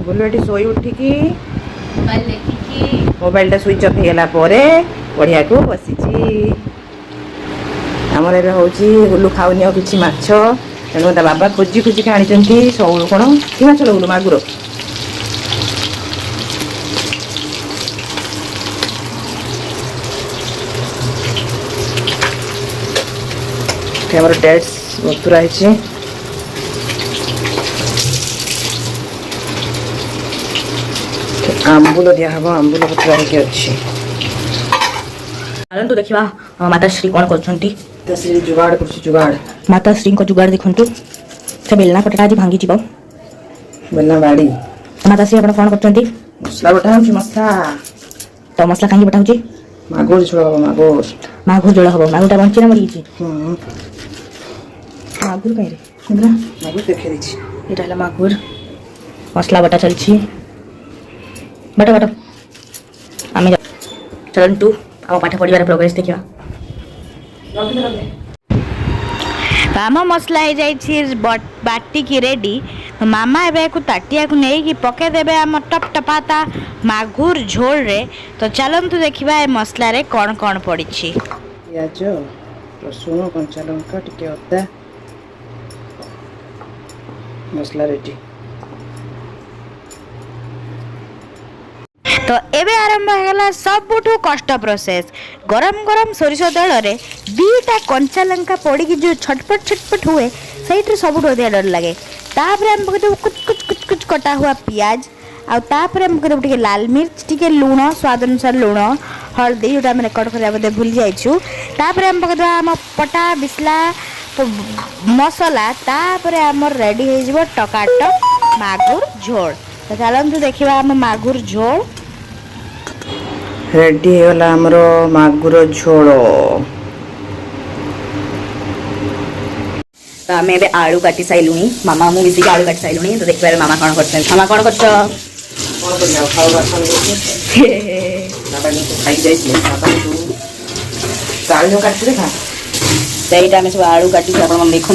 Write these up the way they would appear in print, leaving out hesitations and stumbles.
Blue eighty सोई उठिकी mobile switch off होगा पढ़िया को बसी आमर ए हूँ गुलु खाऊनी कि माछ तेणु ता बाबा खोजी खोजिक आनी शौल कौन कि माछ गुलु मागुर डेट्स बतुरा आंबुल दिहब आंबुल बतुरा अच्छी चलतु देखा माताश्री कौन कर जुगाड़ जुगाड़ माताश्री जुगाड़ देखु से बेलना पटेटा आज भांगी जीव बेलना बाड़ी माताश्री आप कौन कर मसला बटा मसला तो मसला कहीं बटा मागुर झोल हम मागुर झोल हम मागुरटा बंची ना मरी मागुर कहीं मागुर देखे ये मागुर मसला बटा चलती बटा बटा आम चलतु आम पाठ पढ़ार प्रोग्रेस देखा आम मसला हो जाए बाटिकी रेडी मामा एवं ताटिया को नहीं पकईदे आम टप टपाता मागुर झोल रे। तो चलतु देखा ए मसला रे कौन कौन पड़ी पियाज रसुण कंचा लंका टिके अदा मसला रेडी। तो एबे आरंभ होगा सबुठू कष्ट प्रोसेस गरम गरम सोरिष तेल रे दीटा कंचा लंका पड़ी जो छटपट हुए सही सबुठ अधिक डर लगे। तापर हम पकड़ कुछ कुछ कुछ कुछ कटा हुआ पियाज आउे हम पकड़ लाल मिर्च टी लुण स्वाद अनुसार लुण हल्दी जोटा रेकर्ड करवा भूल जाइछु। तापर हम पकड़ आम पटा बिस्ला मसला तापर आम रेडी हो टकाटक मागुर झोल। तो चलतु देखा आम मागुर झोल रेडी होगा आमर मागुर झोल। तो आम ए आलू काटी सारू मामा मु मिसिक आलू काटी सारू। तो देखिए मामा कौन कर मामा कौन कर सब आलू काटी आप देखु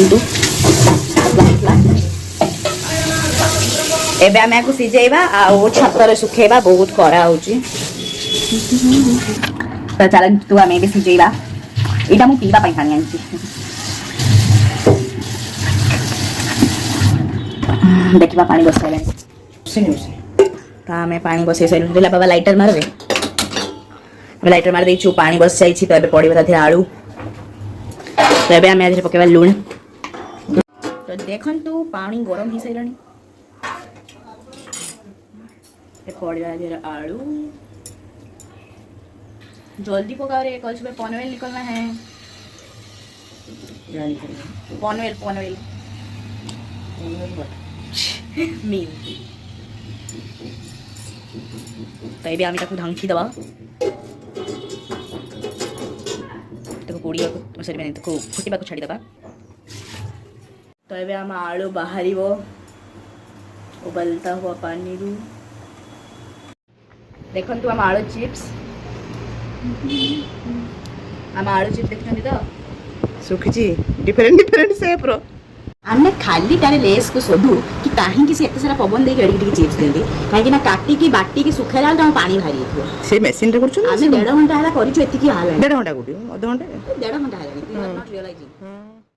एबे आम या सिझेबा आ छतर सुखेबा बहुत खरा हो। तो चल तू आम भी सिझेबा यहाँ मुझे पीवा पानी आनी देखा पानी बसाइल तो आम पानी बसई सारे बाबा लाइटर मारे लाइटर मार देचु पानी बस जाइए। तो ये पड़े ता आलू तो ये आम पकेबा लुण। तो देखु पानी गरम हो सारे पड़ा आलू जल्दी पकाओ रे कल सुबह पनवेल निकलना है। पनवेल पनवेल मील तो ये आम ढांकी दबा पोड़िया सॉरी फुटा छाड़ीदे। तो ये आम आलू बाहर उबलता हुआ पानी रू देखु आम आलू चिप्स आम आलू चिप्स देखते तो सुखी डिफरेंट डिफरेंट शेप रो आम खाली टारे लेस को शोधु कि कहीं से एत सारा पवन देके चिप्स दिखते कहीं काटिकी बाटिकी सुखाइला बेलू पानी बाहरी से मशीन रे करछु आम 1.5 घंटा है कर 1.5 घंटा अध घंटा 1.5 घंटा 1.5 घंटा है